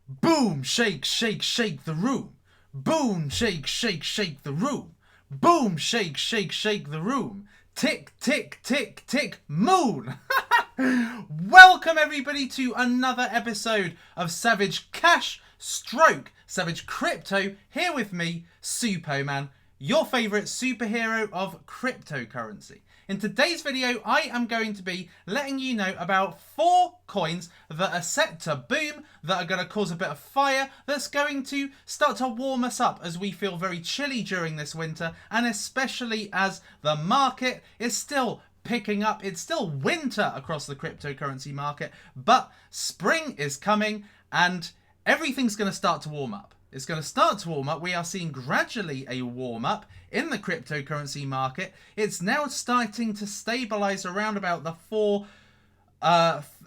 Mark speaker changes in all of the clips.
Speaker 1: Boom, shake, shake, shake the room. Boom, shake, shake, shake the room. Boom, shake, shake, shake the room. Tick, tick, tick, tick, moon. Welcome everybody to another episode of Savage Cash Stroke Savage Crypto. Here with me, Superman, your favourite superhero of cryptocurrency. In today's video, I am going to be letting you know about 4 coins that are set to boom, that are going to cause a bit of fire, that's going to start to warm us up as we feel very chilly during this winter, and especially as the market is still picking up. It's still winter across the cryptocurrency market, but spring is coming and everything's going to start to warm up. It's going to start to warm up. We are seeing gradually a warm up in the cryptocurrency market. It's now starting to stabilize around about the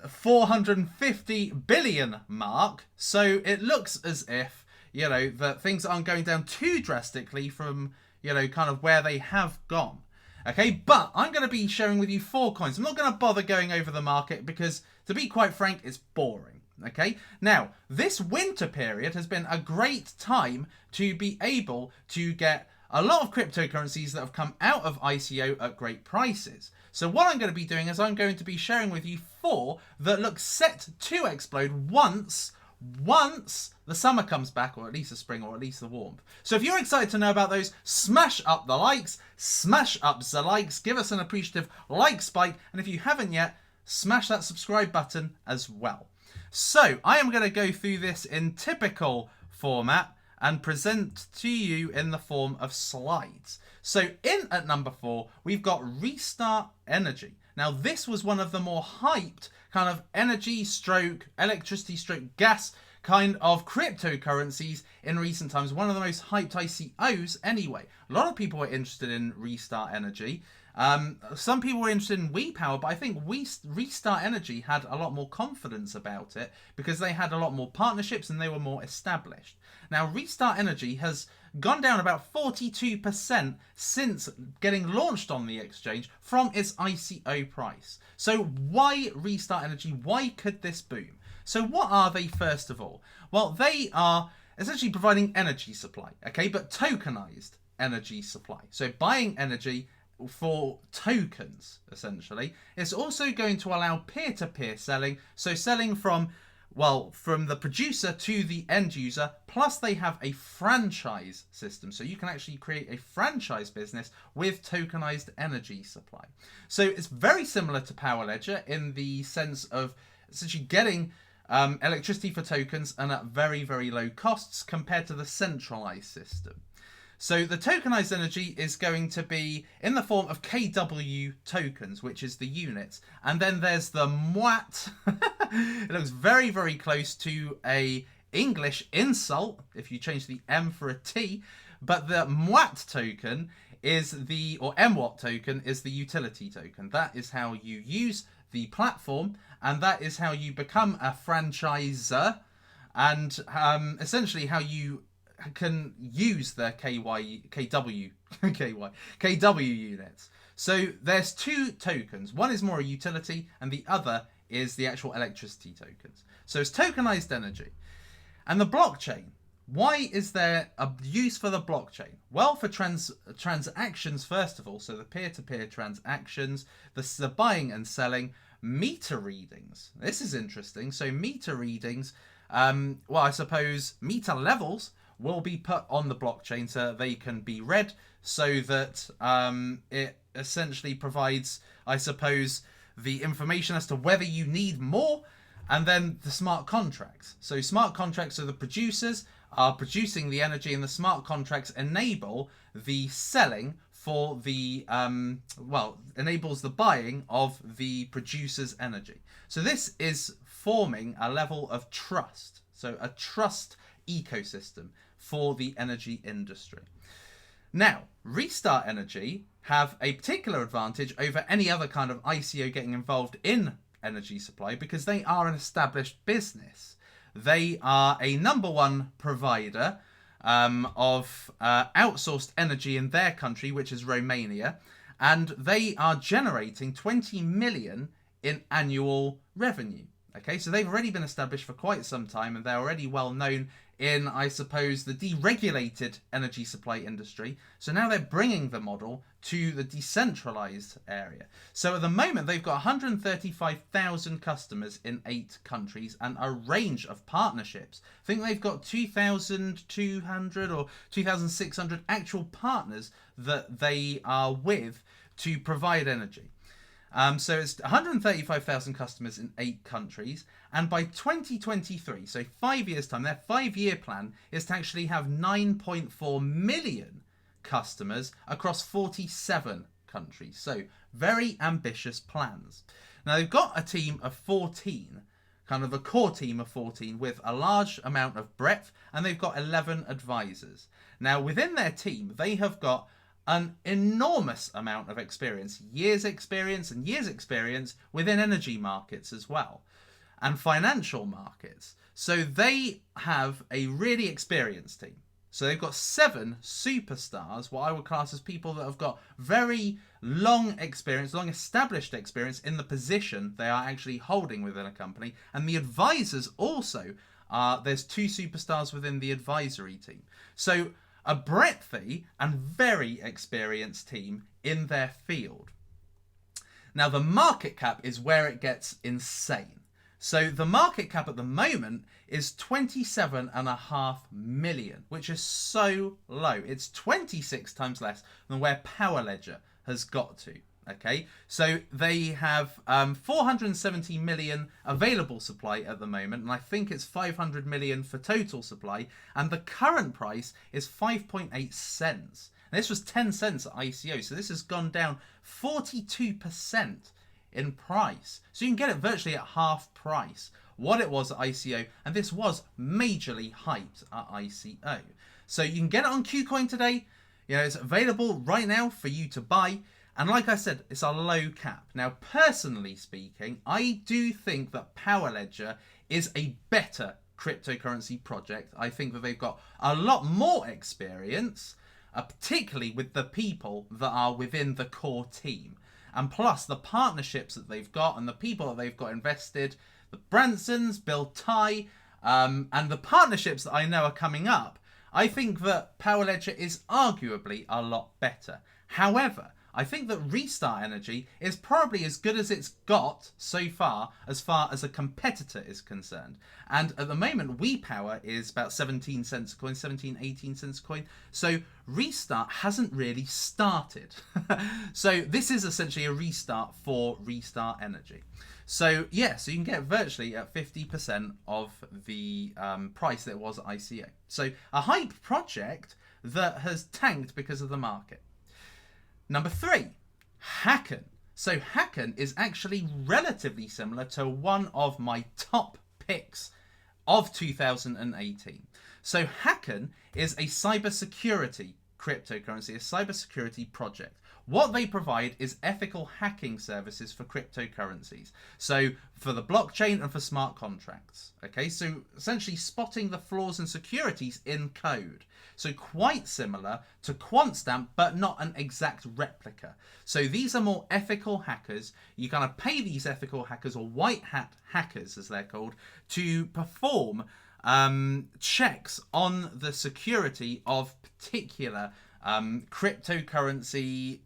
Speaker 1: 450 billion mark. So it looks as if, that things aren't going down too drastically from, kind of where they have gone. Okay, but I'm going to be sharing with you 4 coins. I'm not going to bother going over the market because, to be quite frank, it's boring. Okay, now this winter period has been a great time to be able to get a lot of cryptocurrencies that have come out of ICO at great prices. So what I'm going to be doing is I'm going to be sharing with you 4 that look set to explode once the summer comes back, or at least the spring, or at least the warmth. So if you're excited to know about those, smash up the likes, smash up the likes, give us an appreciative like spike, and if you haven't yet, smash that subscribe button as well. So I am going to go through this in typical format and present to you in the form of slides. So in at number 4, we've got Restart Energy. Now this was one of the more hyped kind of energy stroke, electricity stroke, gas kind of cryptocurrencies in recent times. One of the most hyped ICOs anyway. A lot of people were interested in Restart Energy. Some people were interested in WePower, but I think Restart Energy had a lot more confidence about it because they had a lot more partnerships and they were more established. Now, Restart Energy has gone down about 42% since getting launched on the exchange from its ICO price. So why Restart Energy? Why could this boom? So what are they, first of all? Well, they are essentially providing energy supply, okay, but tokenized energy supply. So buying energy for tokens, essentially. It's also going to allow peer-to-peer selling, so selling from the producer to the end user, plus they have a franchise system, so you can actually create a franchise business with tokenized energy supply. So it's very similar to Power Ledger in the sense of essentially getting electricity for tokens and at very, very low costs compared to the centralized system. So the tokenized energy is going to be in the form of KW tokens, which is the units. And then there's the MWAT. It looks very, very close to a English insult if you change the M for a T. But the MWAT token is or MWAT token is the utility token. That is how you use the platform. And that is how you become a franchisor. And essentially how you can use the KW units. So there's 2 tokens. One is more a utility and the other is the actual electricity tokens. So it's tokenized energy. And the blockchain. Why is there a use for the blockchain? Well, for transactions, first of all, so the peer-to-peer transactions, the buying and selling, meter readings. This is interesting. So meter readings, I suppose meter levels will be put on the blockchain so they can be read, so that it essentially provides, I suppose, the information as to whether you need more, and then the smart contracts. So smart contracts are the producers are producing the energy, and the smart contracts enable the selling for the, enables the buying of the producer's energy. So this is forming a level of trust, so a trust ecosystem for the energy industry. Now, Restart Energy have a particular advantage over any other kind of ICO getting involved in energy supply because they are an established business. They are a #1 provider of outsourced energy in their country, which is Romania, and they are generating 20 million in annual revenue. Okay, so they've already been established for quite some time, and they're already well known in, I suppose, the deregulated energy supply industry. So now they're bringing the model to the decentralized area. So at the moment, they've got 135,000 customers in 8 countries and a range of partnerships. I think they've got 2,200 or 2,600 actual partners that they are with to provide energy. So it's 135,000 customers in 8 countries. And by 2023, so 5 years' time, their 5-year plan is to actually have 9.4 million customers across 47 countries. So very ambitious plans. Now they've got a team of 14, kind of a core team of 14 with a large amount of breadth, and they've got 11 advisors. Now within their team, they have got an enormous amount of experience, years experience within energy markets as well, and financial markets. So they have a really experienced team. So they've got 7 superstars, what I would class as people that have got very long experience, long established experience in the position they are actually holding within a company. And the advisors also there's 2 superstars within the advisory team. So a breadthy and very experienced team in their field. Now the market cap is where it gets insane. So the market cap at the moment is 27.5 million, which is so low. It's 26 times less than where Power Ledger has got to. Okay, so they have 470 million available supply at the moment, and I think it's 500 million for total supply, and the current price is 5.8 cents. And this was 10 cents at ICO, so this has gone down 42% in price. So you can get it virtually at half price what it was at ICO, and this was majorly hyped at ICO. So you can get it on KuCoin today. You know, it's available right now for you to buy. And like I said, it's a low cap. Now, personally speaking, I do think that Power Ledger is a better cryptocurrency project. I think that they've got a lot more experience, particularly with the people that are within the core team. And plus the partnerships that they've got and the people that they've got invested, the Bransons, Bill Ty, and the partnerships that I know are coming up, I think that Power Ledger is arguably a lot better. However, I think that Restart Energy is probably as good as it's got so far as a competitor is concerned. And at the moment, WePower is about 17 cents a coin, 17, 18 cents a coin. So Restart hasn't really started. So this is essentially a restart for Restart Energy. So yeah, so you can get virtually at 50% of the price that it was at ICO. So a hype project that has tanked because of the market. Number 3, Hacken. So Hacken is actually relatively similar to one of my top picks of 2018. So Hacken is a cybersecurity cryptocurrency, a cybersecurity project. What they provide is ethical hacking services for cryptocurrencies. So for the blockchain and for smart contracts. Okay, so essentially spotting the flaws and securities in code. So quite similar to QuantStamp, but not an exact replica. So these are more ethical hackers. You kind of pay these ethical hackers, or white hat hackers as they're called, to perform checks on the security of particular cryptocurrency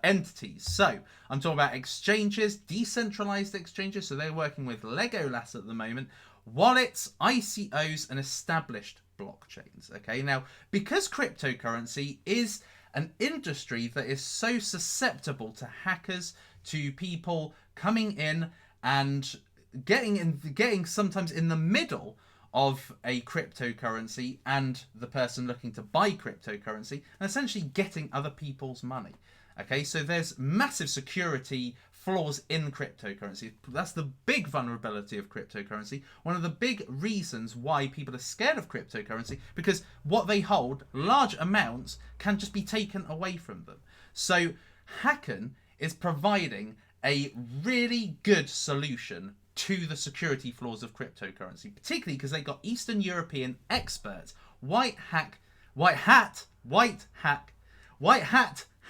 Speaker 1: entities. So I'm talking about exchanges, decentralized exchanges. So they're working with Legolas at the moment, wallets, ICOs, and established blockchains. Okay, now because cryptocurrency is an industry that is so susceptible to hackers, to people coming in and getting sometimes in the middle of a cryptocurrency and the person looking to buy cryptocurrency, and essentially getting other people's money. Okay, so there's massive security flaws in cryptocurrency. That's the big vulnerability of cryptocurrency. One of the big reasons why people are scared of cryptocurrency, because what they hold, large amounts, can just be taken away from them. So Hacken is providing a really good solution to the security flaws of cryptocurrency, particularly because they got Eastern European experts, white hat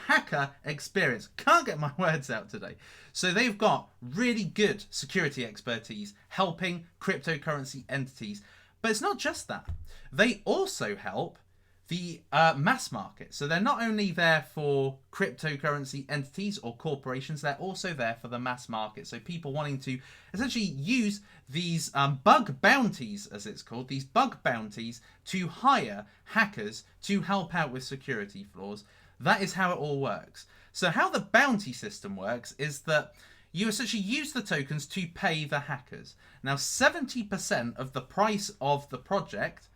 Speaker 1: hacker experience. Can't get my words out today. So they've got really good security expertise helping cryptocurrency entities. But it's not just that. They also help the mass market. So they're not only there for cryptocurrency entities or corporations, they're also there for the mass market. So people wanting to essentially use these bug bounties, as it's called, these bug bounties to hire hackers to help out with security flaws. That is how it all works. So how the bounty system works is that you essentially use the tokens to pay the hackers. Now, 70% of the price of the project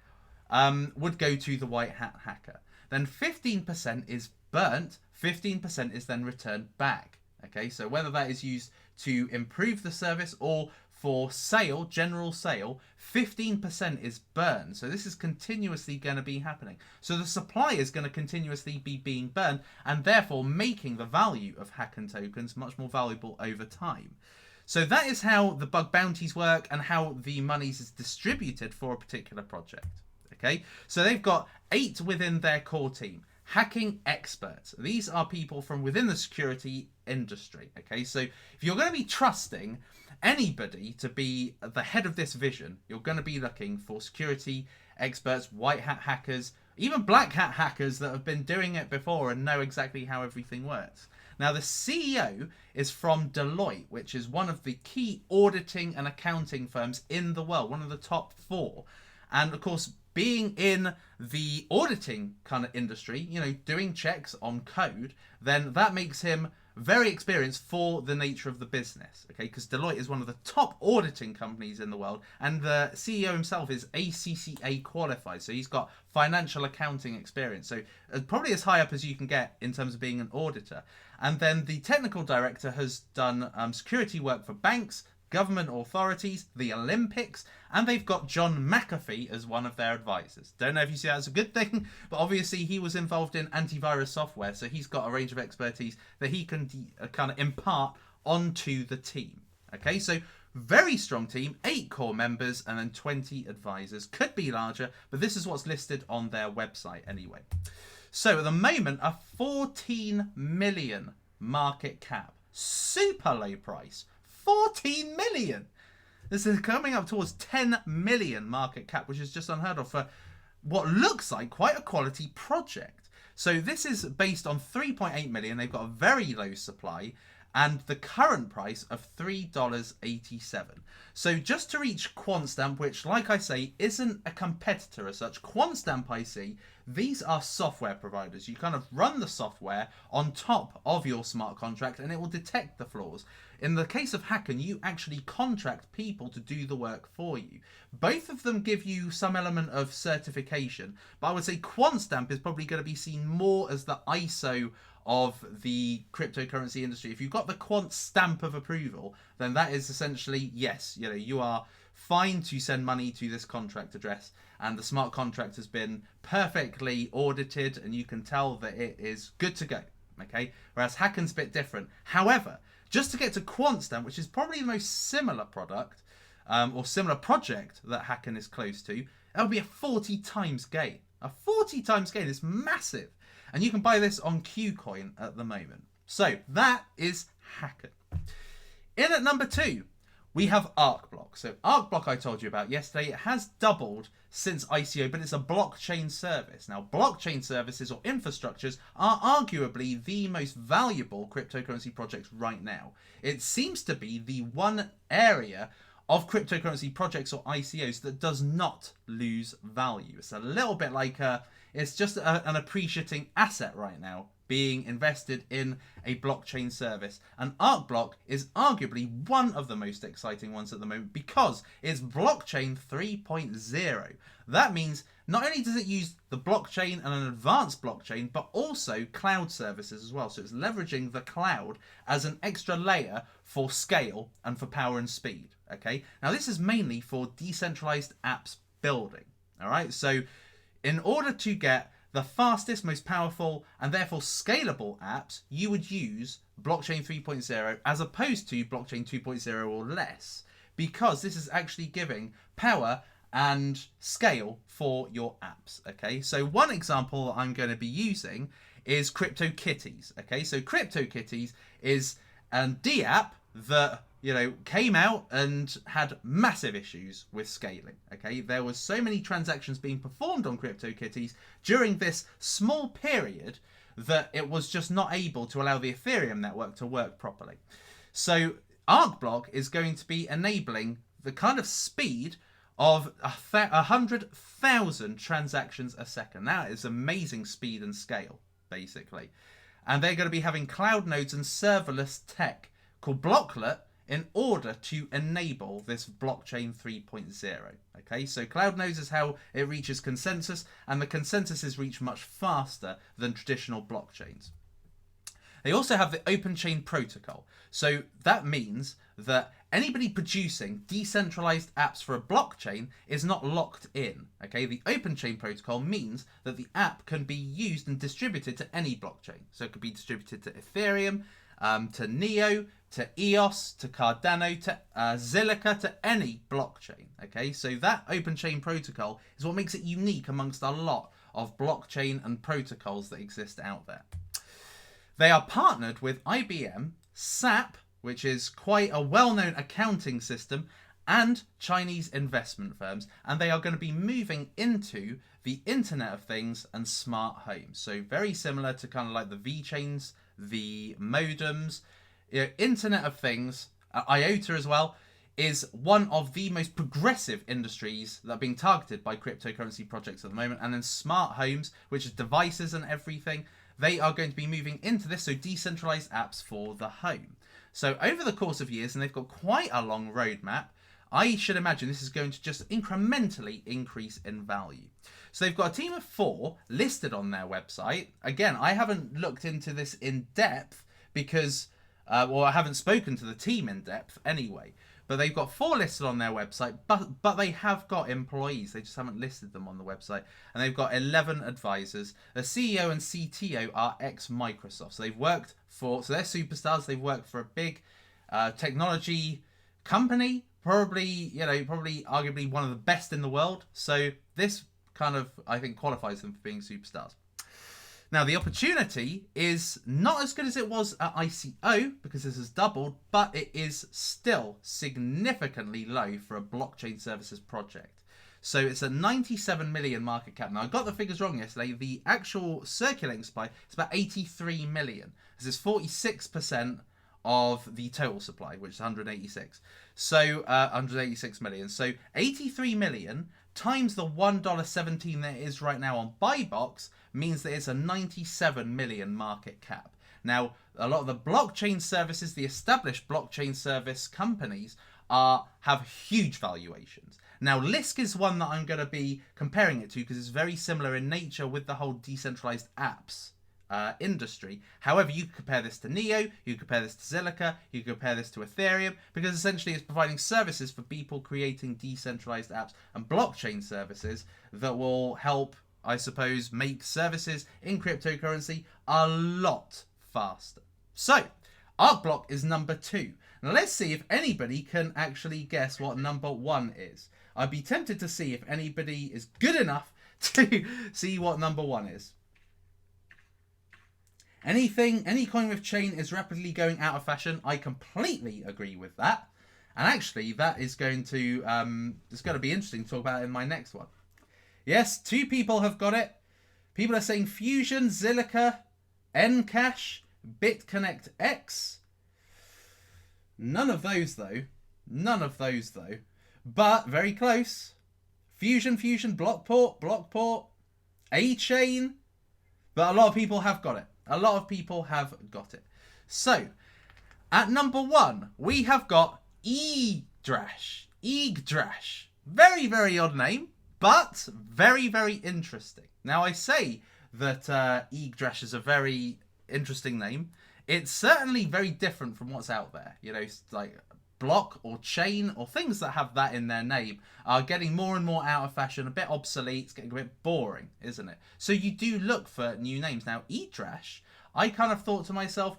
Speaker 1: would go to the white hat hacker. Then 15% is burnt, 15% is then returned back. Okay, so whether that is used to improve the service or for sale, general sale, 15% is burned. So this is continuously going to be happening. So the supply is going to continuously be being burned and therefore making the value of Hacken tokens much more valuable over time. So that is how the bug bounties work and how the monies is distributed for a particular project. Okay, so they've got 8 within their core team. Hacking experts. These are people from within the security industry. Okay, so if you're going to be trusting anybody to be the head of this vision, you're going to be looking for security experts, white hat hackers, even black hat hackers that have been doing it before and know exactly how everything works. Now, the CEO is from Deloitte, which is one of the key auditing and accounting firms in the world, one of the top 4. And of course, being in the auditing kind of industry, you know, doing checks on code, then that makes him very experienced for the nature of the business, okay? Because Deloitte is one of the top auditing companies in the world, and the CEO himself is ACCA qualified, so he's got financial accounting experience, so probably as high up as you can get in terms of being an auditor. And then the technical director has done security work for banks, government authorities, the Olympics, and they've got John McAfee as one of their advisors. Don't know if you see that as a good thing, but obviously he was involved in antivirus software, so he's got a range of expertise that he can kind of impart onto the team. Okay, so very strong team, 8 core members, and then 20 advisors. Could be larger, but this is what's listed on their website anyway. So at the moment, a 14 million market cap. Super low price. 14 million. This is coming up towards 10 million market cap, which is just unheard of for what looks like quite a quality project. So this is based on 3.8 million. They've got a very low supply and the current price of $3.87. So just to reach QuantStamp, which, like I say, isn't a competitor as such, QuantStamp IC, these are software providers. You kind of run the software on top of your smart contract and it will detect the flaws. In the case of Hacken, you actually contract people to do the work for you. Both of them give you some element of certification, but I would say QuantStamp is probably going to be seen more as the ISO of the cryptocurrency industry. If you've got the Quant stamp of approval, then that is essentially, yes, you know, you are fine to send money to this contract address and the smart contract has been perfectly audited and you can tell that it is good to go. Okay, whereas Hacken's a bit different. However, just to get to QuantStamp, which is probably the most similar product or similar project that Hacken is close to, that would be a 40 times gain. A 40 times gain is massive. And you can buy this on Qcoin at the moment. So that is Hacken. In at number 2, we have ArcBlock. So ArcBlock I told you about yesterday. It has doubled since ICO, but it's a blockchain service. Now, blockchain services or infrastructures are arguably the most valuable cryptocurrency projects right now. It seems to be the one area of cryptocurrency projects or ICOs that does not lose value. It's a little bit like it's just an appreciating asset right now being invested in a blockchain service. And ArcBlock is arguably one of the most exciting ones at the moment because it's blockchain 3.0. That means not only does it use the blockchain and an advanced blockchain, but also cloud services as well. So it's leveraging the cloud as an extra layer for scale and for power and speed. Okay, now this is mainly for decentralized apps building. All right, so in order to get the fastest, most powerful, and therefore scalable apps, you would use blockchain 3.0 as opposed to blockchain 2.0 or less, because this is actually giving power and scale for your apps. Okay, so one example I'm going to be using is CryptoKitties. Okay, so CryptoKitties is a D-app that, you know, came out and had massive issues with scaling. Okay, there was so many transactions being performed on CryptoKitties during this small period that it was just not able to allow the Ethereum network to work properly. So ArcBlock is going to be enabling the kind of speed of 100,000 transactions a second. That is amazing speed and scale, basically. And they're going to be having cloud nodes and serverless tech called Blocklet in order to enable this blockchain 3.0. Okay, so cloud nodes is how it reaches consensus, and the consensus is reached much faster than traditional blockchains. They also have the open chain protocol. So that means that anybody producing decentralized apps for a blockchain is not locked in. Okay, the open chain protocol means that the app can be used and distributed to any blockchain. So it could be distributed to Ethereum, to Neo, to EOS, to Cardano, to Zilliqa, to any blockchain. Okay, so that open chain protocol is what makes it unique amongst a lot of blockchain and protocols that exist out there. They are partnered with IBM, SAP, which is quite a well-known accounting system, and Chinese investment firms, and they are going to be moving into the Internet of Things and smart homes. So very similar to kind of like the VeChains, the modems, Internet of Things, IOTA as well, is one of the most progressive industries that are being targeted by cryptocurrency projects at the moment. And then smart homes, which is devices and everything, they are going to be moving into this, so decentralized apps for the home. So over the course of years, and they've got quite a long roadmap, I should imagine this is going to just incrementally increase in value. So they've got a team of 4 listed on their website. Again, I haven't looked into this in depth because, well, I haven't spoken to the team in depth anyway. But they've got 4 listed on their website, but they have got employees. They just haven't listed them on the website. And they've got 11 advisors. The CEO and CTO are ex-Microsoft. So they've worked for, so they're superstars. They've worked for a big technology company, probably arguably one of the best in the world. So this kind of, I think, qualifies them for being superstars. Now, the opportunity is not as good as it was at ICO because this has doubled, but it is still significantly low for a blockchain services project. So it's a 97 million market cap. Now, I got the figures wrong yesterday. The actual circulating supply is about 83 million. This is 46% of the total supply, which is 186. So 186 million. So 83 million times the $1.17 that it is right now on Buybox means that it's a 97 million market cap. Now, a lot of the blockchain services, the established blockchain service companies, have huge valuations. Now, Lisk is one that I'm going to be comparing it to because it's very similar in nature with the whole decentralized apps industry. However, you could compare this to Neo, you could compare this to Zilliqa, you could compare this to Ethereum, because essentially it's providing services for people creating decentralized apps and blockchain services that will help, I suppose, make services in cryptocurrency a lot faster. So, ArcBlock is number 2. Now let's see if anybody can actually guess what number 1 is. I'd be tempted to see if anybody is good enough to see what number 1 is. Any coin with chain is rapidly going out of fashion. I completely agree with that. And actually, that is going to, it's going to be interesting to talk about in my next one. Yes, 2 people have got it. People are saying Fusion, Zilliqa, Encash, BitConnect X. None of those though. But very close. Fusion, Blockport, A-Chain. But a lot of people have got it. So, at number 1, we have got Yggdrash. Very, very odd name, but very, very interesting. Now, I say that Yggdrash is a very interesting name. It's certainly very different from what's out there. You know, like block or chain or things that have that in their name are getting more and more out of fashion, a bit obsolete, it's getting a bit boring, isn't it? So you do look for new names. Now, Yggdrash, I kind of thought to myself,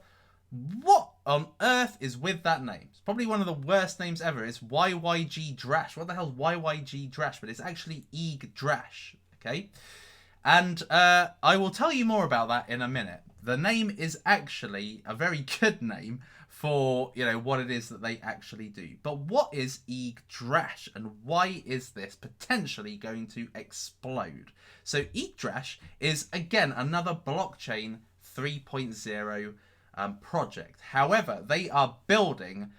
Speaker 1: what on earth is with that name? It's probably one of the worst names ever. It's Yggdrash. What the hell's Yggdrash? But it's actually Yggdrash, okay? And I will tell you more about that in a minute. The name is actually a very good name for, you know, what it is that they actually do. But what is Yggdrash, and why is this potentially going to explode? So Yggdrash is, again, another blockchain 3.0 project. However, they are building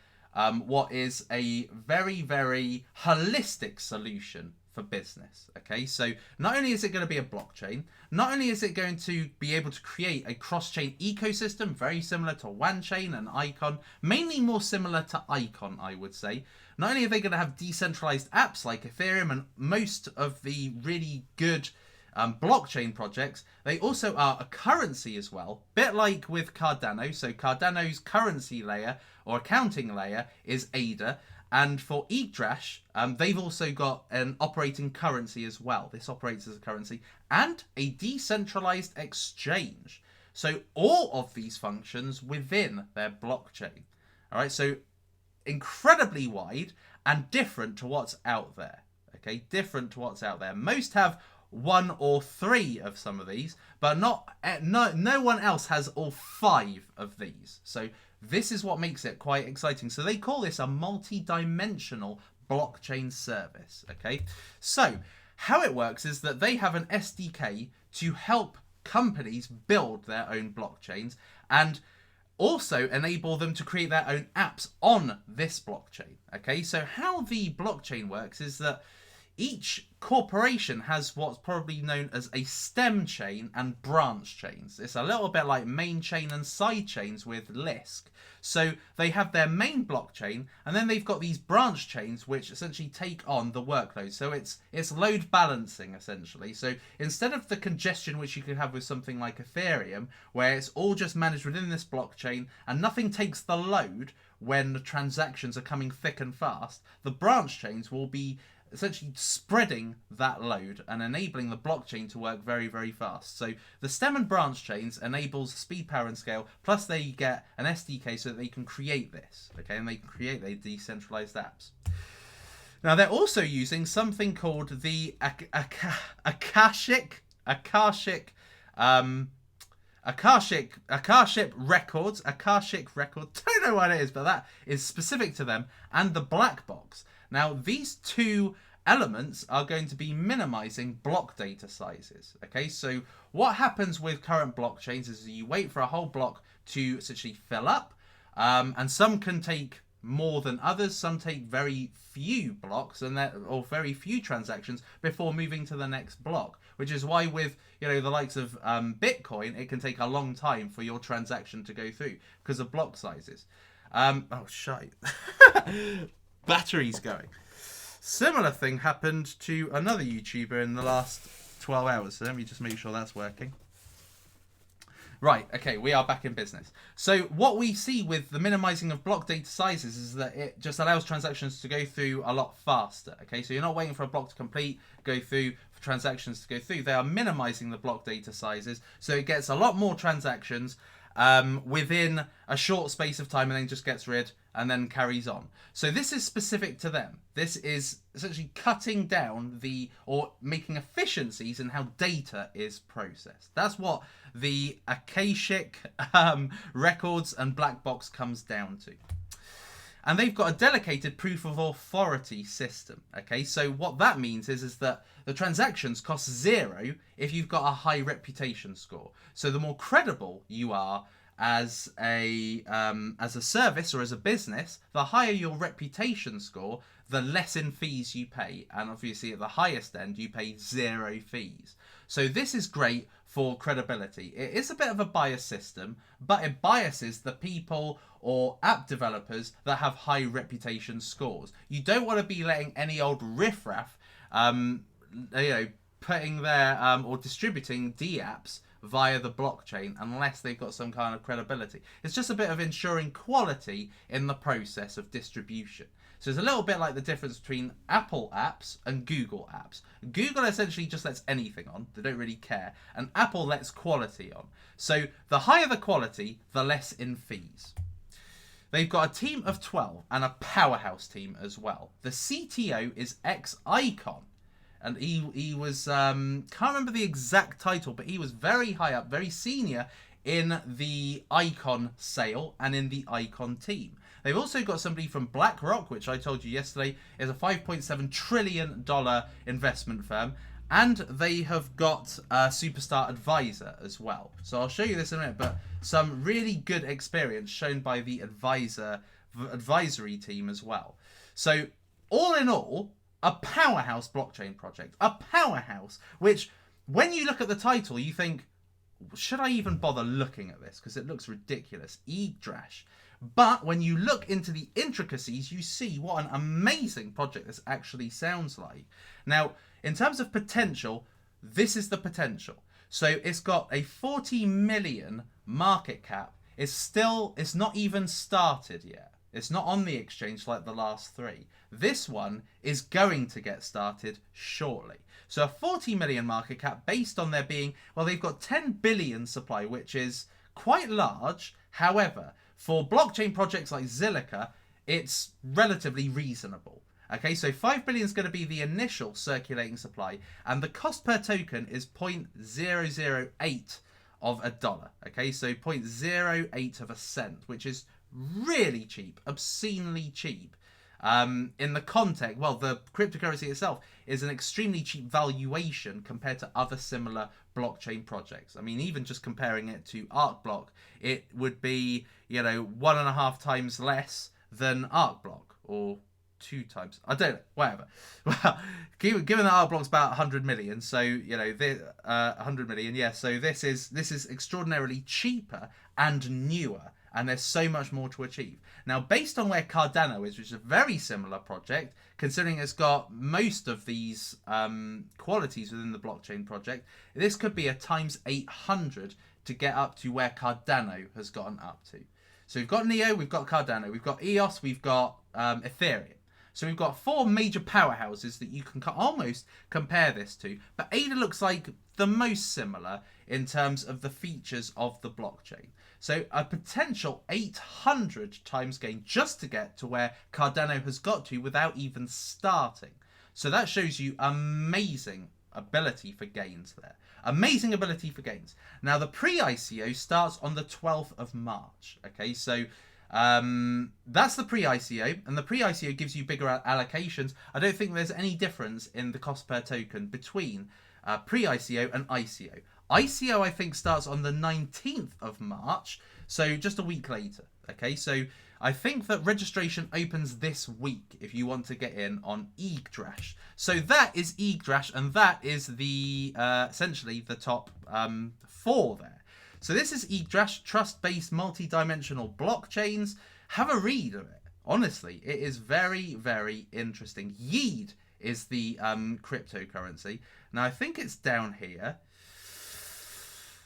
Speaker 1: what is a very, very holistic solution for business. Okay, so not only is it going to be a blockchain, not only is it going to be able to create a cross-chain ecosystem very similar to OneChain and Icon, mainly more similar to Icon, I would say. Not only are they going to have decentralized apps like Ethereum and most of the really good blockchain projects, they also are a currency as well, bit like with Cardano. So Cardano's currency layer or accounting layer is ADA, and for Yggdrash, they've also got an operating currency as well. This operates as a currency and a decentralized exchange. So all of these functions within their blockchain. All right, so incredibly wide and different to what's out there. Okay, different to what's out there. Most have one or three of some of these, but no one else has all five of these. So this is what makes it quite exciting. So they call this a multi-dimensional blockchain service. Okay, so how it works is that they have an SDK to help companies build their own blockchains and also enable them to create their own apps on this blockchain. Okay, so how the blockchain works is that each corporation has what's probably known as a stem chain and branch chains. It's a little bit like main chain and side chains with Lisk. So they have their main blockchain, and then they've got these branch chains which essentially take on the workload. So it's load balancing essentially. So instead of the congestion which you could have with something like Ethereum, where it's all just managed within this blockchain and nothing takes the load when the transactions are coming thick and fast, the branch chains will be essentially spreading that load and enabling the blockchain to work very, very fast. So the stem and branch chains enables speed, power, and scale, plus they get an SDK so that they can create this, okay, and they can create their decentralized apps. Now they're also using something called the Akashic records. Don't know what it is, but that is specific to them, and the black box. Now, these two elements are going to be minimizing block data sizes. Okay, so what happens with current blockchains is you wait for a whole block to essentially fill up, and some can take more than others. Some take very few blocks or very few transactions before moving to the next block, which is why with the likes of Bitcoin, it can take a long time for your transaction to go through because of block sizes. Oh shite. Battery's going. Similar thing happened to another YouTuber in the last 12 hours. So let me just make sure that's working. Right, okay, we are back in business. So what we see with the minimizing of block data sizes is that it just allows transactions to go through a lot faster. Okay, so you're not waiting for a block to complete, go through, for transactions to go through. They are minimizing the block data sizes, so it gets a lot more transactions within a short space of time and then just gets rid and then carries on. So this is specific to them. This is essentially cutting down or making efficiencies in how data is processed. That's what the Akashic records and black box comes down to. And they've got a dedicated proof of authority system. Okay, so what that means is that the transactions cost 0 if you've got a high reputation score. So the more credible you are as a service or as a business, the higher your reputation score, the less in fees you pay. And obviously at the highest end, you pay 0 fees. So this is great for credibility. It is a bit of a bias system, but it biases the people or app developers that have high reputation scores. You don't want to be letting any old riffraff, putting their or distributing D-apps via the blockchain unless they've got some kind of credibility. It's just a bit of ensuring quality in the process of distribution. So it's a little bit like the difference between Apple apps and Google apps. Google essentially just lets anything on. They don't really care. And Apple lets quality on. So the higher the quality, the less in fees. They've got a team of 12 and a powerhouse team as well. The CTO is ex-Icon. And he was, can't remember the exact title, but he was very high up, very senior in the Icon sale and in the Icon team. They've also got somebody from BlackRock, which I told you yesterday is a $5.7 trillion investment firm. And they have got a superstar advisor as well. So I'll show you this in a minute, but some really good experience shown by the advisory team as well. So all in all, a powerhouse blockchain project. A powerhouse, which when you look at the title, you think, should I even bother looking at this? Because it looks ridiculous. Yggdrash. But when you look into the intricacies, you see what an amazing project this actually sounds like. Now, in terms of potential, this is the potential. So it's got a 40 million market cap. It's not even started yet. It's not on the exchange like the last three. This one is going to get started shortly. So a 40 million market cap based on there being, well, they've got 10 billion supply, which is quite large. However, for blockchain projects like Zilliqa, it's relatively reasonable. Okay, so 5 billion is going to be the initial circulating supply, and the cost per token is 0.008 of a dollar. Okay, so 0.08 of a cent, which is really cheap, obscenely cheap. In the context, well, the cryptocurrency itself is an extremely cheap valuation compared to other similar blockchain projects. I mean, even just comparing it to ArcBlock, it would be, 1.5 times less than ArcBlock, or 2 times. I don't know, whatever. Well, given that ArcBlock's about 100 million, so 100 million, yeah. So this is extraordinarily cheaper and newer, and there's so much more to achieve. Now, based on where Cardano is, which is a very similar project, considering it's got most of these qualities within the blockchain project, this could be a times 800 to get up to where Cardano has gotten up to. So we've got Neo, we've got Cardano, we've got EOS, we've got Ethereum. So we've got 4 major powerhouses that you can almost compare this to. But ADA looks like the most similar in terms of the features of the blockchain. So a potential 800 times gain just to get to where Cardano has got to without even starting. So that shows you amazing ability for gains there. Amazing ability for gains. Now the pre-ICO starts on the 12th of March. Okay, so that's the pre-ICO, and the pre-ICO gives you bigger allocations. I don't think there's any difference in the cost per token between pre-ICO and ICO. ICO, I think, starts on the 19th of March, so just a week later. Okay, so I think that registration opens this week if you want to get in on Yggdrash. So that is Yggdrash, and that is the essentially the top 4 there. So this is Yggdrash, trust-based multi-dimensional blockchains. Have a read of it. Honestly, it is very, very interesting. Yeed is the cryptocurrency. Now, I think it's down here.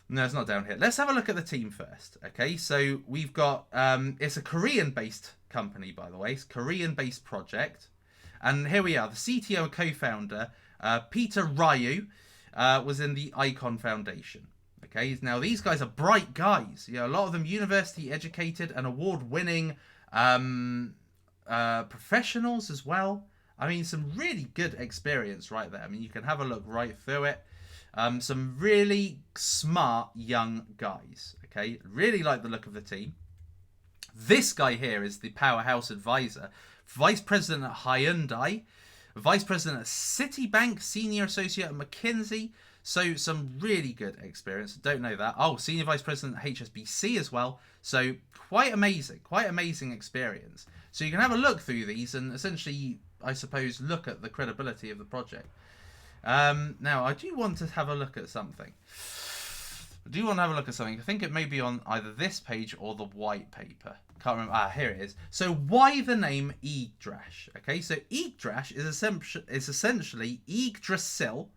Speaker 1: No, it's not down here. Let's have a look at the team first. Okay, so we've got, it's a Korean-based company, by the way. It's a Korean-based project. And here we are. The CTO and co-founder, Peter Ryu, was in the Icon Foundation. Okay, now these guys are bright guys. A lot of them university educated and award-winning professionals as well. I mean, some really good experience right there. I mean, you can have a look right through it. Some really smart young guys. Okay, really like the look of the team. This guy here is the powerhouse advisor, vice president at Hyundai, vice president at Citibank, senior associate at McKinsey. So some really good experience. Don't know that. Oh, senior vice president at HSBC as well. So quite amazing experience. So you can have a look through these and essentially, I suppose, look at the credibility of the project. Now, I do want to have a look at something. I think it may be on either this page or the white paper. Can't remember. Ah, here it is. So why the name Yggdrash? Okay, so Yggdrash is essentially Yggdrasil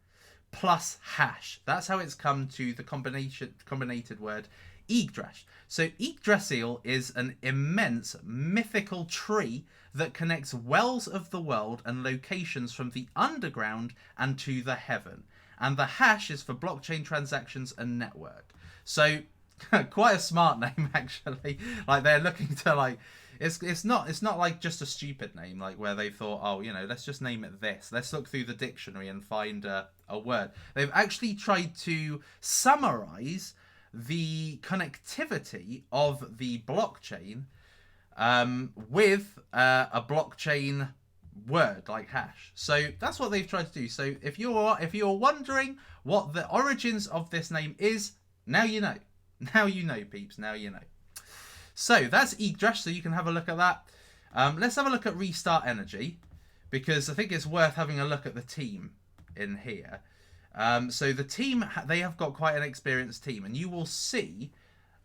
Speaker 1: plus hash. That's how it's come to the combinated word Yggdrash. So Yggdrasil is an immense mythical tree that connects wells of the world and locations from the underground and to the heaven. And the hash is for blockchain transactions and network. So quite a smart name, actually. Like, they're looking to, like, It's not like just a stupid name, like where they thought, oh, you know, let's just name it this. Let's look through the dictionary and find a word. They've actually tried to summarize the connectivity of the blockchain with a blockchain word like hash. So that's what they've tried to do. So if you're wondering what the origins of this name is, now you know. Now you know, peeps. Now you know. So that's Yggdrash, so you can have a look at that. Let's have a look at Restart Energy, because I think it's worth having a look at the team in here. So the team, they have got quite an experienced team, and you will see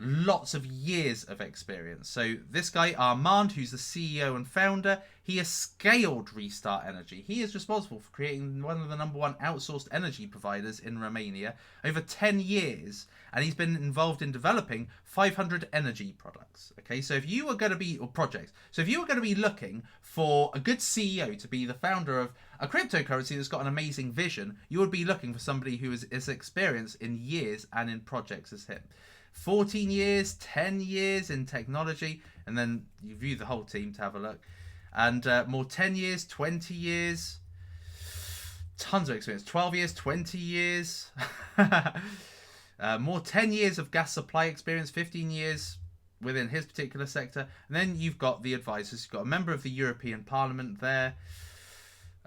Speaker 1: lots of years of experience. So this guy, Armand, who's the CEO and founder, he has scaled Restart Energy. He is responsible for creating one of the #1 outsourced energy providers in Romania over 10 years. And he's been involved in developing 500 energy products. Okay, so if you were going to be, or projects, so if you were going to be looking for a good CEO to be the founder of a cryptocurrency that's got an amazing vision, you would be looking for somebody who is as experienced in years and in projects as him. 14 years, 10 years in technology, and then you view the whole team to have a look. And more 10 years, 20 years, tons of experience. 12 years, 20 years. More 10 years of gas supply experience, 15 years within his particular sector. And then you've got the advisors. You've got a member of the European Parliament there.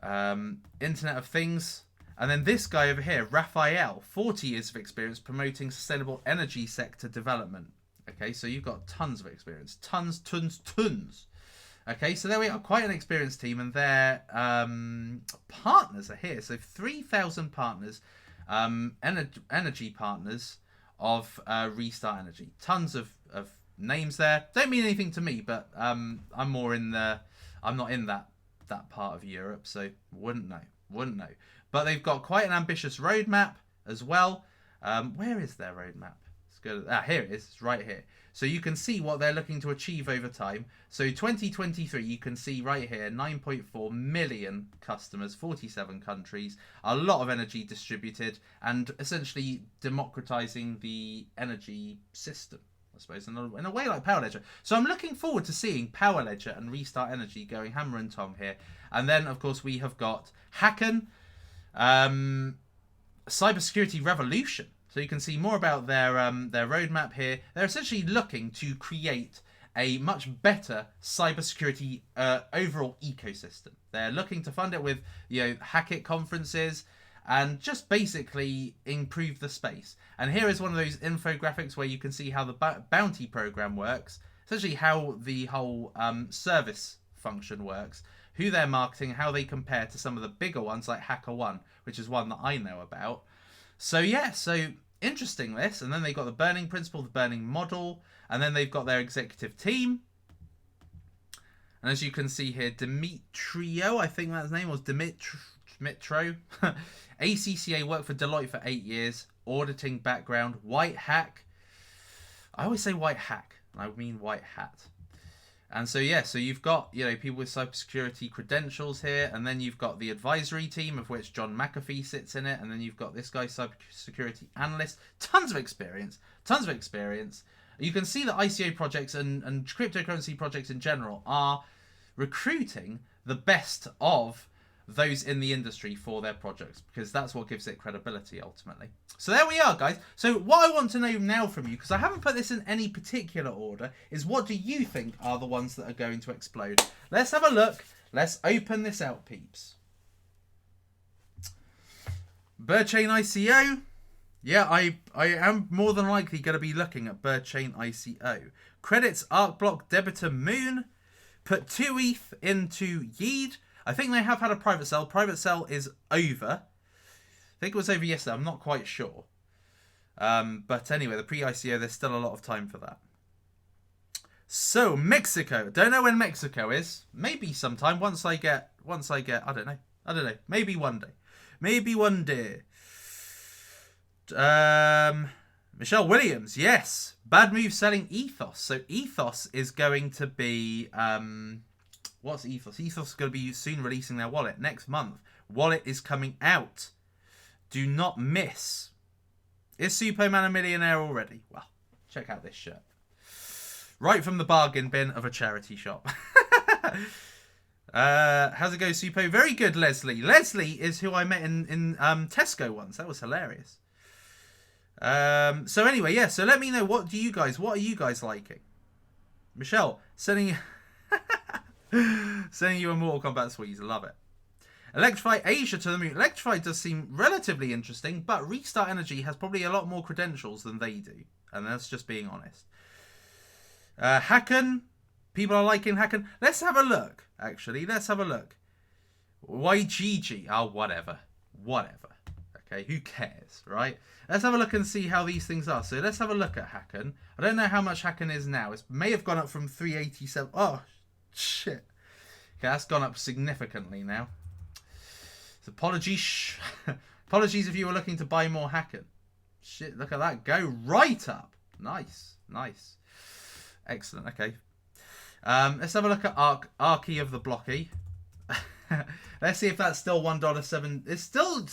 Speaker 1: Internet of Things. And then this guy over here, Raphael, 40 years of experience promoting sustainable energy sector development. Okay, so you've got tons of experience. Tons. Okay, so there we are, quite an experienced team, and their partners are here. So 3,000 partners, energy partners of Restart Energy. Tons of names there. Don't mean anything to me, but I'm not in that part of Europe, so wouldn't know. But they've got quite an ambitious roadmap as well. Where is their roadmap? Let's go to, here it is. It's right here. So you can see what they're looking to achieve over time. So 2023, you can see right here, 9.4 million customers, 47 countries, a lot of energy distributed, and essentially democratizing the energy system, I suppose, in a way like Power Ledger. So I'm looking forward to seeing Power Ledger and Restart Energy going hammer and tong here. And then, of course, we have got Hacken, cybersecurity revolution. So you can see more about their roadmap here. They're essentially looking to create a much better cybersecurity overall ecosystem. They're looking to fund it with, Hacken conferences and just basically improve the space. And here is one of those infographics where you can see how the bounty program works, essentially how the whole service function works, who they're marketing, how they compare to some of the bigger ones like HackerOne, which is one that I know about. So yeah, so interesting this. And then they've got the burning principle, the burning model, and then they've got their executive team. And as you can see here, Dimitrio, I think that his name was Dimitro. ACCA worked for Deloitte for 8 years, auditing background, white hack. I always say white hack, I mean white hat. And so, yeah, so you've got, people with cybersecurity credentials here, and then you've got the advisory team, of which John McAfee sits in it, and then you've got this guy, cybersecurity analyst. Tons of experience. You can see that ICO projects and cryptocurrency projects in general are recruiting the best of those in the industry for their projects, because that's what gives it credibility ultimately. So there we are, guys. So what I want to know now from you, because I haven't put this in any particular order, is what do you think are the ones that are going to explode? Let's have a look. Let's open this out, peeps. Birdchain ICO. Yeah, I am more than likely going to be looking at Birdchain ICO. Credits ArcBlock debitor Moon. Put 2 ETH into Yeed. I think they have had a private sell. Private sell is over. I think it was over yesterday. I'm not quite sure. But anyway, the pre-ICO, there's still a lot of time for that. So, Mexico. Don't know when Mexico is. Maybe sometime once I get, I don't know. Maybe one day. Michelle Williams. Yes. Bad move selling Ethos. So, Ethos is going to be... what's Ethos? Ethos is going to be soon releasing their wallet. Next month. Wallet is coming out. Do not miss. Is Superman a millionaire already? Well, check out this shirt. Right from the bargain bin of a charity shop. How's it go, Supo? Very good, Leslie. Leslie is who I met in Tesco once. That was hilarious. So anyway, yeah. So let me know, what are you guys liking? Michelle, sending you a Mortal Kombat squeeze. Love it. Electrify Asia to the moon. Electrify does seem relatively interesting, but Restart Energy has probably a lot more credentials than they do. And that's just being honest. Hacken. People are liking Hacken. Let's have a look, actually. Let's have a look. YGG. Oh, whatever. Whatever. Okay, who cares, right? Let's have a look and see how these things are. So let's have a look at Hacken. I don't know how much Hacken is now. It may have gone up from 387. Oh, shit. Okay, that's gone up significantly now. So apologies if you were looking to buy more Hacken. Shit, look at that. Go right up. Nice. Nice. Excellent. Okay. Let's have a look at Arky of the Blocky. Let's see if that's still $1.07. It's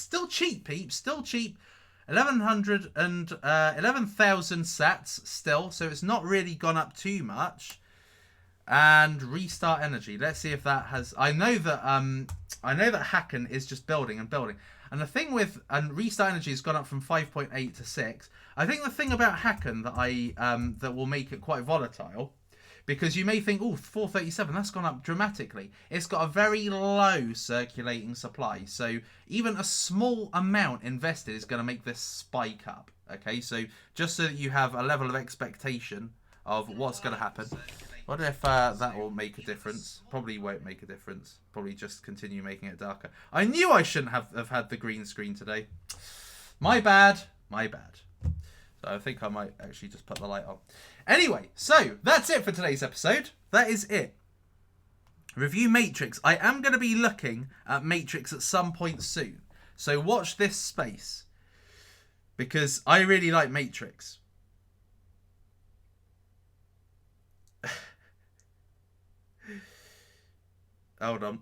Speaker 1: still cheap, peeps. Still cheap. 11,000 sats still. So it's not really gone up too much. And Restart Energy. Let's see if that has. I know that Hacken is just building and building. And the thing with Restart Energy has gone up from 5.8 to 6. I think the thing about Hacken that will make it quite volatile, because you may think, oh, 437, that's gone up dramatically. It's got a very low circulating supply. So even a small amount invested is going to make this spike up. Okay, so just so that you have a level of expectation of what's going to happen. What if that will make a difference? Probably won't make a difference. Probably just continue making it darker. I knew I shouldn't have had the green screen today. My bad. My bad. So I think I might actually just put the light on. Anyway, so that's it for today's episode. That is it. Review Matrix. I am going to be looking at Matrix at some point soon. So watch this space. Because I really like Matrix. Hold on.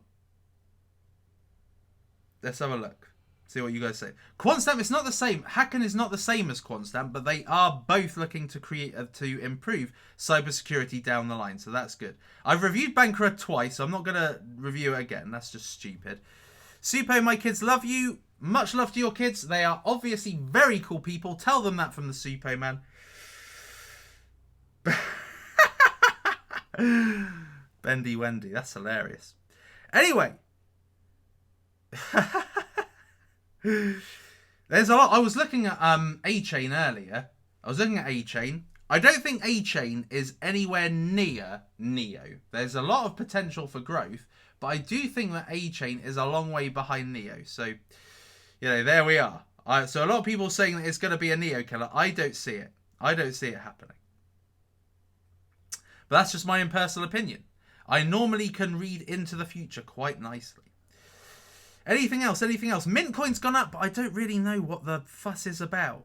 Speaker 1: Let's have a look. See what you guys say. Quantstamp is not the same. Hacken is not the same as Quantstamp, but they are both looking to improve cybersecurity down the line. So that's good. I've reviewed Bankra twice, so I'm not going to review it again. That's just stupid. Supo, my kids love you. Much love to your kids. They are obviously very cool people. Tell them that from the Supo man. Bendy Wendy. That's hilarious. Anyway. There's a lot. I was looking at A-Chain earlier. I don't think A-Chain is anywhere near Neo. There's a lot of potential for growth, but I do think that A-Chain is a long way behind Neo. So, you know, there we are. So a lot of people saying that it's going to be a Neo killer. I don't see it. I don't see it happening. But that's just my own personal opinion. I normally can read into the future quite nicely. Anything else? Anything else? Mint coin's gone up, but I don't really know what the fuss is about.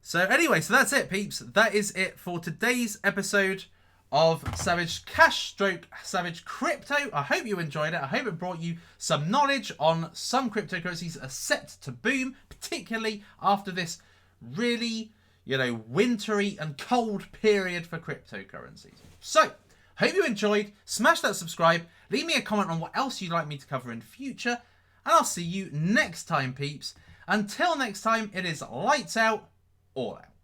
Speaker 1: So anyway, so that's it, peeps. That is it for today's episode of Savage Cash / Savage Crypto. I hope you enjoyed it. I hope it brought you some knowledge on some cryptocurrencies are set to boom, particularly after this really, you know, wintry and cold period for cryptocurrencies. So, hope you enjoyed. Smash that subscribe. Leave me a comment on what else you'd like me to cover in future. And I'll see you next time, peeps. Until next time, it is lights out, all out.